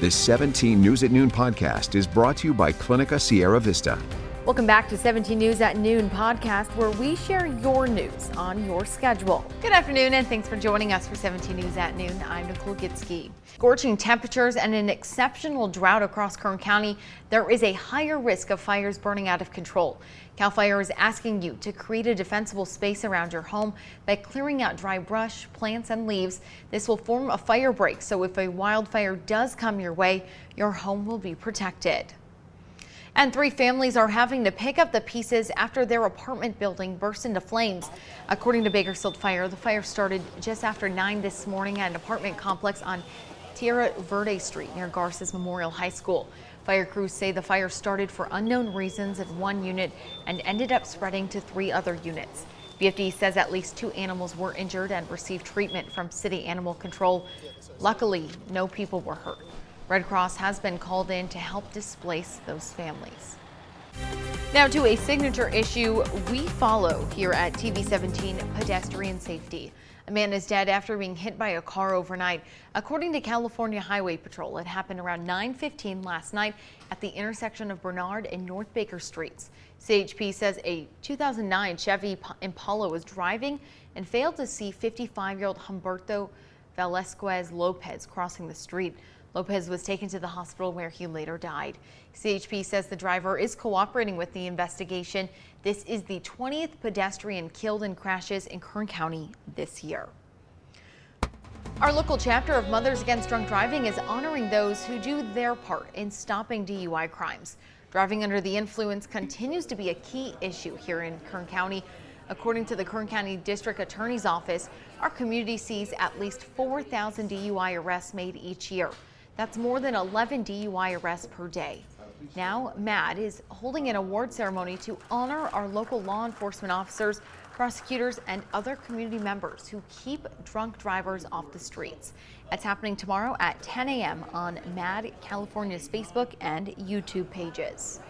This 17 News at Noon podcast is brought to you by Clinica Sierra Vista. Welcome back to 17 News at Noon podcast, where we share your news on your schedule. Good afternoon, and thanks for joining us for 17 News at Noon. I'm Nicole Gitsky. Scorching temperatures and an exceptional drought across Kern County, there is a higher risk of fires burning out of control. CAL FIRE is asking you to create a defensible space around your home by clearing out dry brush, plants, and leaves. This will form a fire break, so if a wildfire does come your way, your home will be protected. And 3 families are having to pick up the pieces after their apartment building burst into flames. According to Bakersfield Fire, the fire started just after 9 this morning at an apartment complex on Tierra Verde Street near Garces Memorial High School. Fire crews say the fire started for unknown reasons at one unit and ended up spreading to 3 other units. BFD says at least 2 animals were injured and received treatment from City Animal Control. Luckily, no people were hurt. Red Cross has been called in to help displace those families. Now to a signature issue we follow here at TV 17, pedestrian safety. A man is dead after being hit by a car overnight. According to California Highway Patrol, it happened around 9:15 last night at the intersection of Bernard and North Baker Streets. CHP says a 2009 Chevy Impala was driving and failed to see 55-year-old Humberto Velasquez Lopez crossing the street. Lopez was taken to the hospital where he later died. CHP says the driver is cooperating with the investigation. This is the 20th pedestrian killed in crashes in Kern County this year. Our local chapter of Mothers Against Drunk Driving is honoring those who do their part in stopping DUI crimes. Driving under the influence continues to be a key issue here in Kern County. According to the Kern County District Attorney's Office, our community sees at least 4,000 DUI arrests made each year. That's more than 11 DUI arrests per day. Now, MAD is holding an award ceremony to honor our local law enforcement officers, prosecutors, and other community members who keep drunk drivers off the streets. That's happening tomorrow at 10 a.m. on MAD California's Facebook and YouTube pages.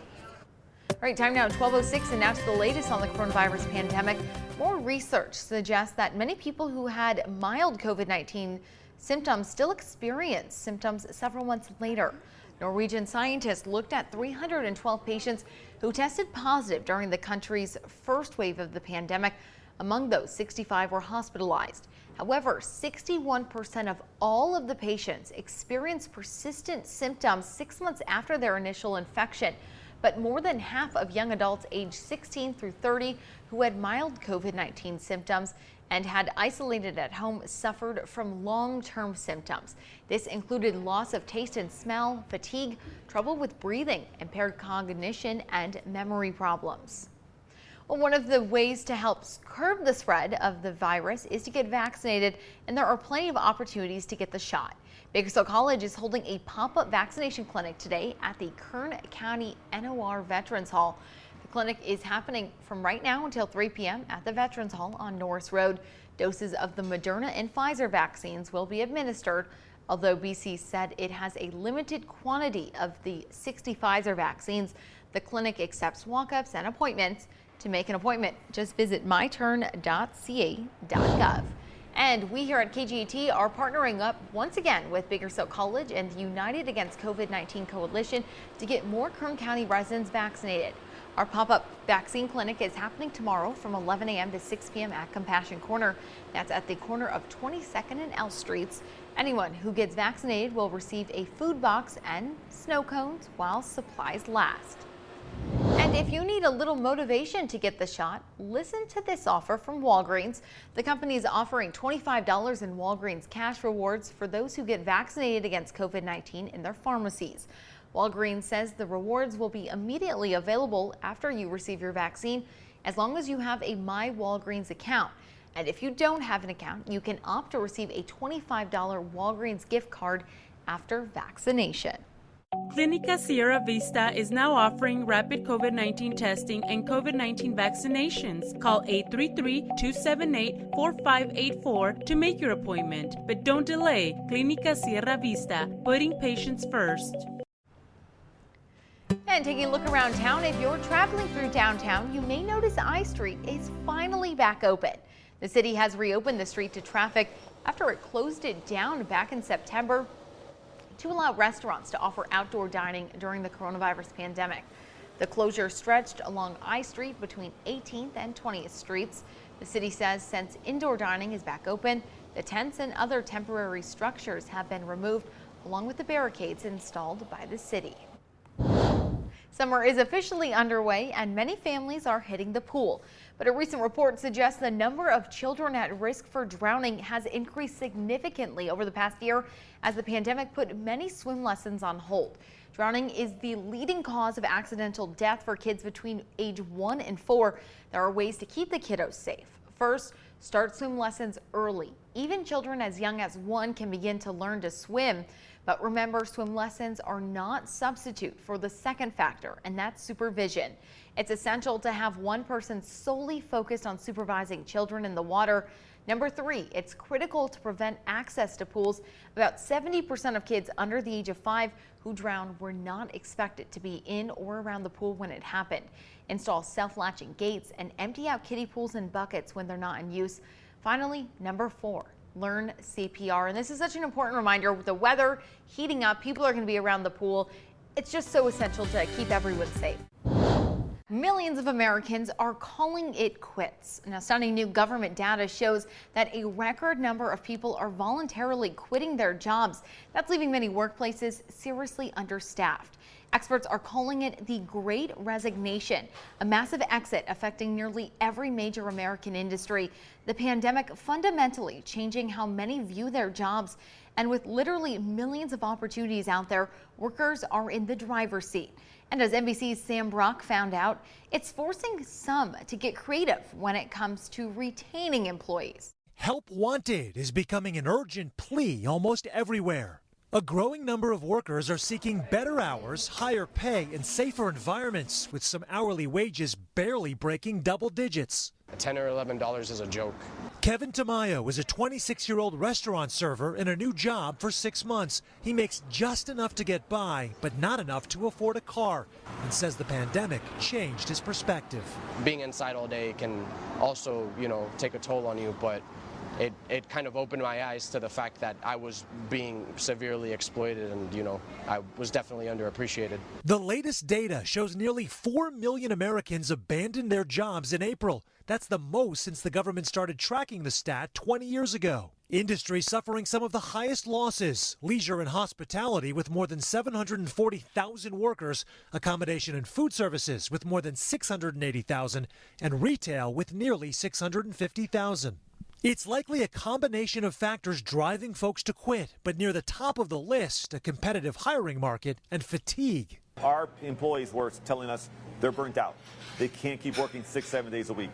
All right, time now at 12:06, and now to the latest on the coronavirus pandemic. More research suggests that many people who had mild COVID-19 symptoms still experience symptoms several months later. Norwegian scientists looked at 312 patients who tested positive during the country's first wave of the pandemic. Among those, 65 were hospitalized. However, 61% of all of the patients experienced persistent symptoms 6 months after their initial infection. But more than half of young adults aged 16 through 30 who had mild COVID-19 symptoms and had isolated at home suffered from long-term symptoms. This included loss of taste and smell, fatigue, trouble with breathing, impaired cognition, and memory problems. Well, one of the ways to help curb the spread of the virus is to get vaccinated, and there are plenty of opportunities to get the shot. Bakersfield College is holding a pop-up vaccination clinic today at the Kern County NOR Veterans Hall. The clinic is happening from right now until 3 p.m. at the Veterans Hall on Norris Road. Doses of the Moderna and Pfizer vaccines will be administered, although BC said it has a limited quantity of the 60 Pfizer vaccines. The clinic accepts walk-ups and appointments. To make an appointment, just visit myturn.ca.gov. And we here at KGET are partnering up once again with Bakersfield College and the United Against COVID-19 Coalition to get more Kern County residents vaccinated. Our pop-up vaccine clinic is happening tomorrow from 11 a.m. to 6 p.m. at Compassion Corner. That's at the corner of 22nd and L Streets. Anyone who gets vaccinated will receive a food box and snow cones while supplies last. And if you need a little motivation to get the shot, listen to this offer from Walgreens. The company is offering $25 in Walgreens cash rewards for those who get vaccinated against COVID-19 in their pharmacies. Walgreens says the rewards will be immediately available after you receive your vaccine, as long as you have a My Walgreens account. And if you don't have an account, you can opt to receive a $25 Walgreens gift card after vaccination. Clinica Sierra Vista is now offering rapid COVID-19 testing and COVID-19 vaccinations. Call 833-278-4584 to make your appointment. But don't delay. Clinica Sierra Vista, putting patients first. And taking a look around town, if you're traveling through downtown, you may notice I Street is finally back open. The city has reopened the street to traffic after it closed it down back in September. to allow restaurants to offer outdoor dining during the coronavirus pandemic. The closure stretched along I Street between 18th and 20th Streets. The city says since indoor dining is back open, the tents and other temporary structures have been removed, along with the barricades installed by the city. Summer is officially underway and many families are hitting the pool. But a recent report suggests the number of children at risk for drowning has increased significantly over the past year as the pandemic put many swim lessons on hold. Drowning is the leading cause of accidental death for kids between age 1 and 4. There are ways to keep the kiddos safe. First, start swim lessons early. Even children as young as 1 can begin to learn to swim. But remember, swim lessons are not substitute for the second factor, and that's supervision. It's essential to have one person solely focused on supervising children in the water. Number 3, it's critical to prevent access to pools. About 70% of kids under the age of 5 who drowned were not expected to be in or around the pool when it happened. Install self-latching gates and empty out kiddie pools and buckets when they're not in use. Finally, number 4. Learn CPR. And this is such an important reminder with the weather heating up. People are going to be around the pool. It's just so essential to keep everyone safe. Millions of Americans are calling it quits. Now, stunning new government data shows that a record number of people are voluntarily quitting their jobs. That's leaving many workplaces seriously understaffed. Experts are calling it the Great Resignation, a massive exit affecting nearly every major American industry. The pandemic fundamentally changing how many view their jobs. And with literally millions of opportunities out there, workers are in the driver's seat. And as NBC's Sam Brock found out, it's forcing some to get creative when it comes to retaining employees. Help wanted is becoming an urgent plea almost everywhere. A growing number of workers are seeking better hours, higher pay, and safer environments, with some hourly wages barely breaking double digits. $10 or $11 is a joke. Kevin Tamayo is a 26-year-old restaurant server in a new job for 6 months. He makes just enough to get by, but not enough to afford a car, and says the pandemic changed his perspective. Being inside all day can also, take a toll on you, but it kind of opened my eyes to the fact that I was being severely exploited and, I was definitely underappreciated. The latest data shows nearly 4 million Americans abandoned their jobs in April. That's the most since the government started tracking the stat 20 years ago. Industry suffering some of the highest losses. Leisure and hospitality with more than 740,000 workers, accommodation and food services with more than 680,000, and retail with nearly 650,000. It's likely a combination of factors driving folks to quit, but near the top of the list, a competitive hiring market and fatigue. Our employees were telling us they're burnt out. They can't keep working 6-7 days a week.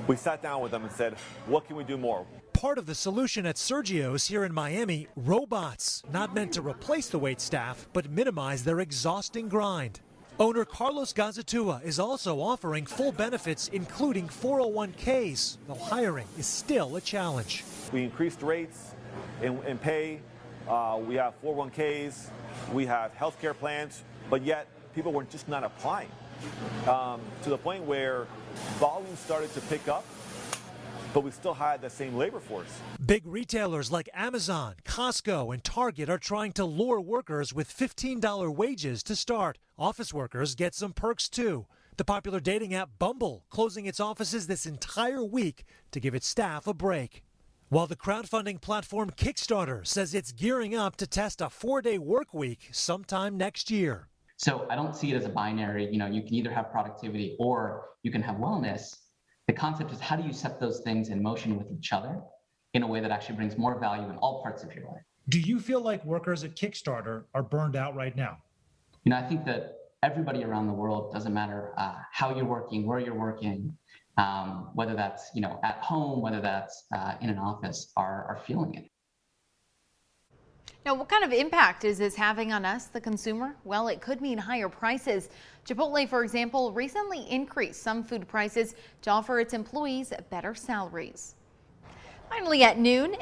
We sat down with them and said, what can we do more? Part of the solution at Sergio's here in Miami, robots, not meant to replace the wait staff, but minimize their exhausting grind. Owner Carlos Gazatua is also offering full benefits, including 401ks, though hiring is still a challenge. We increased rates in pay. We have 401ks. We have health care plans, but yet people were just not applying to the point where volume started to pick up, but we still had the same labor force. Big retailers like Amazon, Costco, and Target are trying to lure workers with $15 wages to start. Office workers get some perks too. The popular dating app Bumble closing its offices this entire week to give its staff a break. While the crowdfunding platform Kickstarter says it's gearing up to test a 4-day work week sometime next year. So I don't see it as a binary, you can either have productivity or you can have wellness. The concept is how do you set those things in motion with each other in a way that actually brings more value in all parts of your life. Do you feel like workers at Kickstarter are burned out right now? I think that everybody around the world, doesn't matter how you're working, where you're working, whether that's at home, whether that's in an office, are feeling it. Now, what kind of impact is this having on us, the consumer? Well, it could mean higher prices. Chipotle, for example, recently increased some food prices to offer its employees better salaries. Finally, at noon,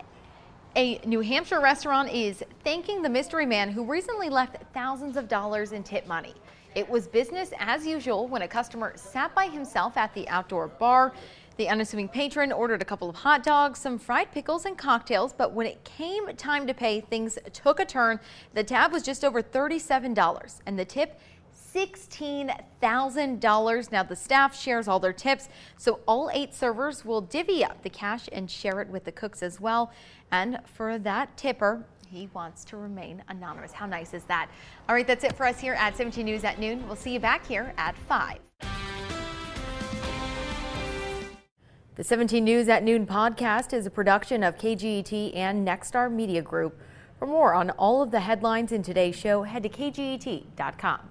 a New Hampshire restaurant is thanking the mystery man who recently left thousands of dollars in tip money. It was business as usual when a customer sat by himself at the outdoor bar. The unassuming patron ordered a couple of hot dogs, some fried pickles and cocktails, but when it came time to pay, things took a turn. The tab was just over $37 and the tip $16,000. Now the staff shares all their tips, so all 8 servers will divvy up the cash and share it with the cooks as well. And for that tipper, he wants to remain anonymous. How nice is that? All right, that's it for us here at 17 News at Noon. We'll see you back here at 5. The 17 News at Noon podcast is a production of KGET and Nexstar Media Group. For more on all of the headlines in today's show, head to kget.com.